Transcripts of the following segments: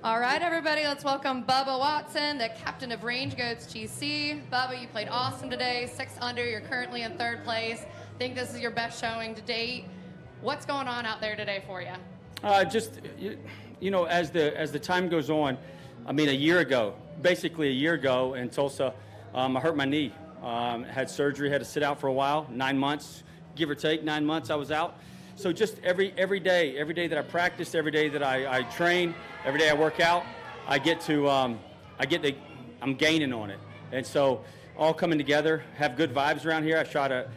All right, everybody, let's welcome Bubba Watson, the captain of RangeGoats GC. Bubba, you played awesome today, 6 under. You're currently in 3rd place. I think this is your best showing to date. What's going on out there today for you? Just, you know, as the time goes on, I mean, basically a year ago in Tulsa, I hurt my knee. Had surgery, had to sit out for a while, 9 months, give or take 9 months I was out. So just every day that I practice, every day that I train, every day I work out, I'm gaining on it. And so all coming together, have good vibes around here. I shot a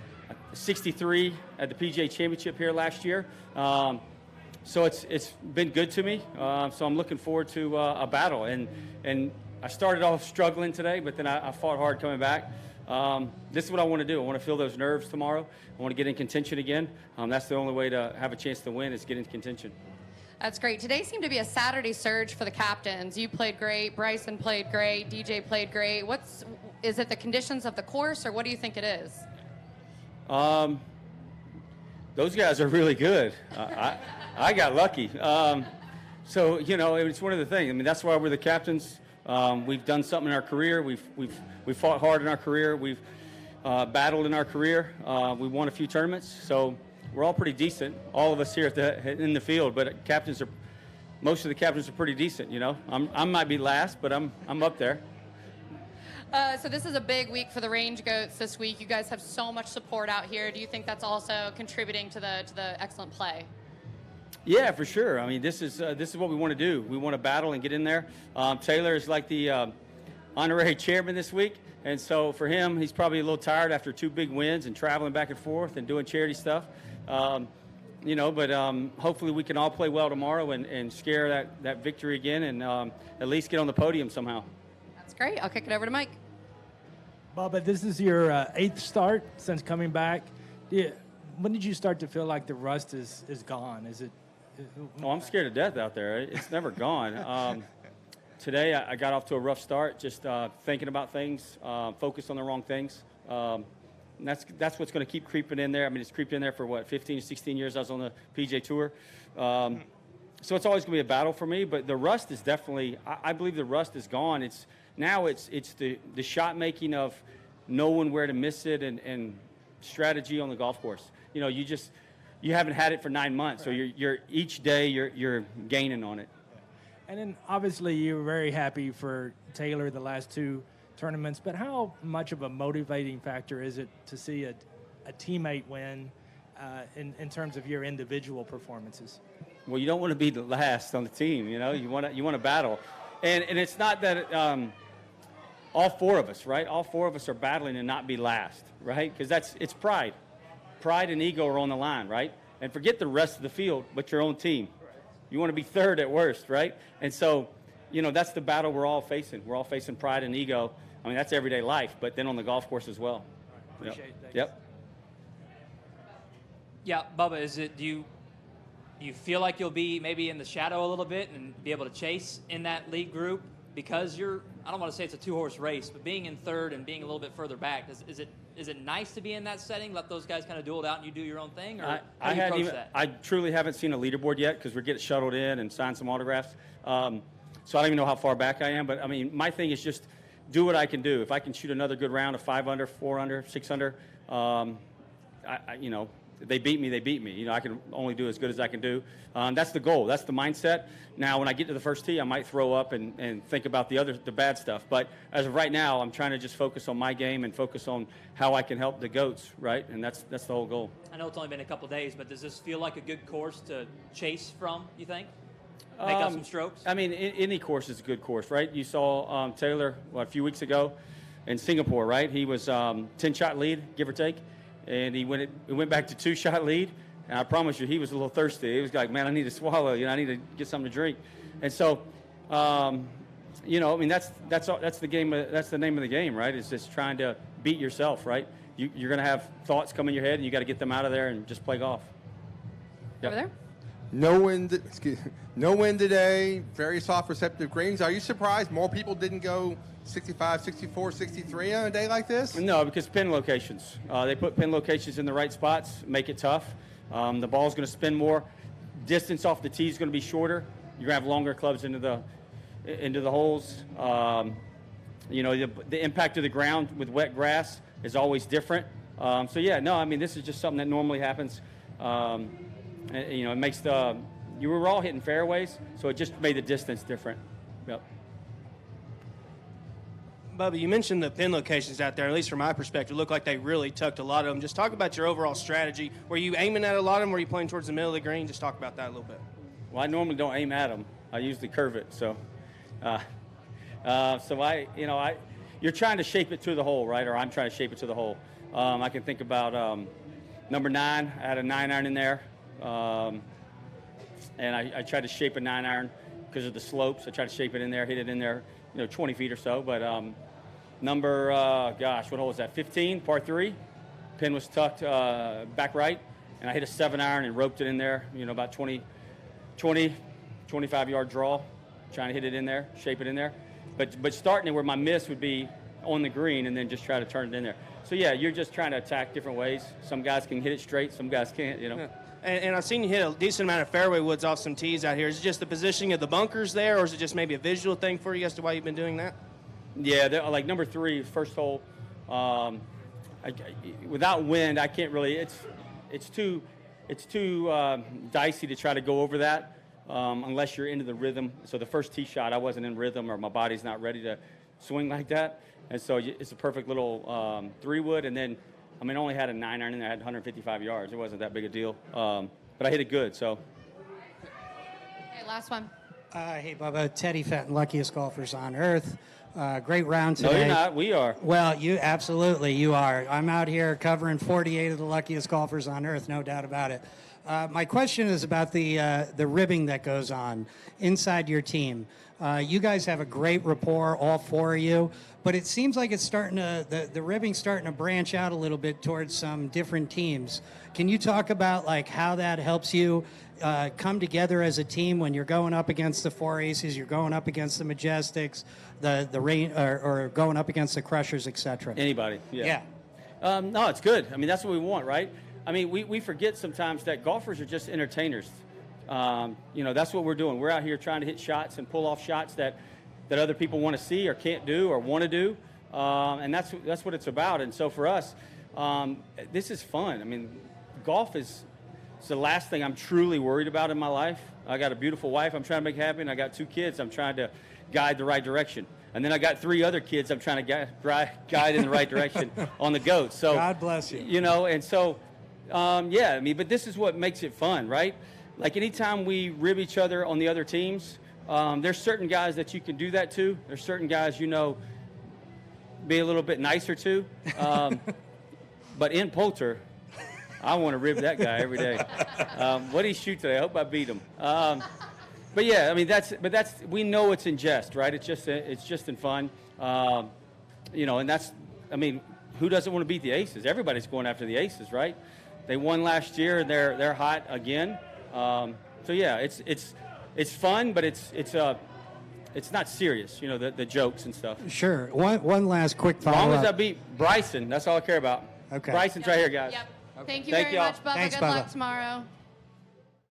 63 at the PGA Championship here last year. So it's been good to me. So I'm looking forward to a battle. And I started off struggling today, but then I fought hard coming back. This is what I want to do. I want to feel those nerves tomorrow. I want to get in contention again. That's the only way to have a chance to win is get in contention. That's great. Today seemed to be a Saturday surge for the captains. You played great. Bryson played great. DJ played great. Is it the conditions of the course, or what do you think it is? Those guys are really good. I got lucky. So, you know, it's one of the things. I mean, that's why we're the captains. We've done something in our career. We've fought hard in our career. We've battled in our career. We won a few tournaments. So we're all pretty decent, all of us here in the field. But most of the captains are pretty decent. You know, I might be last, but I'm up there. So this is a big week for the RangeGoats this week. You guys have so much support out here. Do you think that's also contributing to the excellent play? Yeah, for sure. I mean, this is what we want to do. We want to battle and get in there. Taylor is like the honorary chairman this week, and so for him, he's probably a little tired after 2 big wins and traveling back and forth and doing charity stuff. You know, but hopefully we can all play well tomorrow and scare that victory again and at least get on the podium somehow. That's great. I'll kick it over to Mike. Bubba, this is your 8th start since coming back. When did you start to feel like the rust is gone? Is it? Oh, I'm scared to death out there. It's never gone. Today I got off to a rough start, just thinking about things, focused on the wrong things. And that's what's going to keep creeping in there. I mean, it's creeped in there for, what, 15, 16 years I was on the PGA Tour. So it's always going to be a battle for me, but the rust is definitely, I believe the rust is gone. It's the shot making of knowing where to miss it and strategy on the golf course. You know, you haven't had it for 9 months, so you're each day you're gaining on it. And then obviously you were very happy for Taylor the last 2 tournaments, but how much of a motivating factor is it to see a teammate win in terms of your individual performances? Well, you don't want to be the last on the team. You know, you want to battle, and it's not that all 4 of us, right? All 4 of us are battling and not be last, right? Because it's pride. Pride and ego are on the line, right? And forget the rest of the field, but your own team. You want to be 3rd at worst, right? And so, you know, that's the battle we're all facing. We're all facing pride and ego. I mean, that's everyday life, but then on the golf course as well. Right, appreciate it. Yep. Yeah, Bubba, do you feel like you'll be maybe in the shadow a little bit and be able to chase in that lead group? Because I don't want to say it's a 2-horse race, but being in 3rd and being a little bit further back, is it nice to be in that setting, let those guys kind of duel it out and you do your own thing? Or how do you approach that? I truly haven't seen a leaderboard yet because we're getting shuttled in and signed some autographs. So I don't even know how far back I am, but I mean, my thing is just do what I can do. If I can shoot another good round of 5 under, 4 under, 6 under, you know, they beat me, they beat me. You know, I can only do as good as I can do. That's the goal. That's the mindset. Now, when I get to the first tee, I might throw up and think about the bad stuff. But as of right now, I'm trying to just focus on my game and focus on how I can help the goats, right? And that's the whole goal. I know it's only been a couple of days, but does this feel like a good course to chase from, you think? Make up some strokes? I mean, any course is a good course, right? You saw Taylor, a few weeks ago in Singapore, right? He was 10-shot lead, give or take. And he went back to 2-shot lead, and I promise you, he was a little thirsty. He was like, man, I need to swallow, you know, I need to get something to drink. And so, you know, I mean, that's the game. That's the name of the game, right? It's just trying to beat yourself, right? You're going to have thoughts come in your head, and you got to get them out of there and just play golf. Yep. Over there. No wind today. Very soft, receptive greens. Are you surprised more people didn't go 65, 64, 63 on a day like this? No, because pin locations. They put pin locations in the right spots, make it tough. The ball's going to spin more. Distance off the tee is going to be shorter. You're going to have longer clubs into into the holes. You know, the impact of the ground with wet grass is always different. So yeah, no, I mean, this is just something that normally happens. And, you know, it makes you were all hitting fairways, so it just made the distance different. Yep. Bubba, you mentioned the pin locations out there, at least from my perspective, look like they really tucked a lot of them. Just talk about your overall strategy. Were you aiming at a lot of them? Were you playing towards the middle of the green? Just talk about that a little bit. Well, I normally don't aim at them. I usually curve it. So, you're trying to shape it to the hole, right? Or I'm trying to shape it to the hole. I can think about number 9. I had a 9-iron in there, and I tried to shape a 9-iron because of the slopes. I tried to shape it in there, hit it in there, 20 feet or so. But number, what hole was that? 15, par 3. Pin was tucked back right, and I hit a 7-iron and roped it in there. About 25-yard draw, trying to hit it in there, shape it in there. But starting it where my miss would be on the green and then just try to turn it in there. So, yeah, you're just trying to attack different ways. Some guys can hit it straight, some guys can't, Yeah. And I've seen you hit a decent amount of fairway woods off some tees out here. Is it just the positioning of the bunkers there, or is it just maybe a visual thing for you as to why you've been doing that? Yeah, like number 3, first hole, without wind, I can't really, it's too dicey to try to go over that unless you're into the rhythm. So the first tee shot, I wasn't in rhythm or my body's not ready to swing like that. And so it's a perfect little 3-wood. And then, I only had a 9-iron in there. I had 155 yards. It wasn't that big a deal. But I hit it good, so. Okay, last one. Hey, Bubba. Teddy Fenton, luckiest golfers on earth. Great round today. No, you're not. We are. Well, you are. I'm out here covering 48 of the luckiest golfers on earth, no doubt about it. My question is about the ribbing that goes on inside your team. You guys have a great rapport, all 4 of you, but it seems like it's starting to the ribbing's starting to branch out a little bit towards some different teams. Can you talk about like how that helps you come together as a team when you're going up against the 4 Aces, you're going up against the Majestics, the rain or going up against the Crushers, etc. Anybody? Yeah. No, it's good. That's what we want, right? We forget sometimes that golfers are just entertainers. That's what we're doing. We're out here trying to hit shots and pull off shots that other people want to see or can't do or want to do, and that's what it's about. And so for us, this is fun. Golf is the last thing I'm truly worried about in my life. I got a beautiful wife I'm trying to make happy, and I got 2 kids I'm trying to guide the right direction. And then I got 3 other kids I'm trying to guide in the right direction on the goats. So God bless you. And so, but this is what makes it fun, right? Like anytime we rib each other on the other teams, there's certain guys that you can do that to. There's certain guys, be a little bit nicer to. But in Poulter, I want to rib that guy every day. What did he shoot today? I hope I beat him. But yeah, that's we know it's in jest, right? It's just in fun. And that's, who doesn't want to beat the Aces? Everybody's going after the Aces, right? They won last year, and they're hot again. So yeah, it's fun, but it's not serious. The jokes and stuff. Sure. One last quick follow-up. As long as I beat Bryson, that's all I care about. Okay. Bryson's right here, guys. Yep. Thank you Thank very y'all. much, Bubba. Thanks, Good Bubba. luck tomorrow.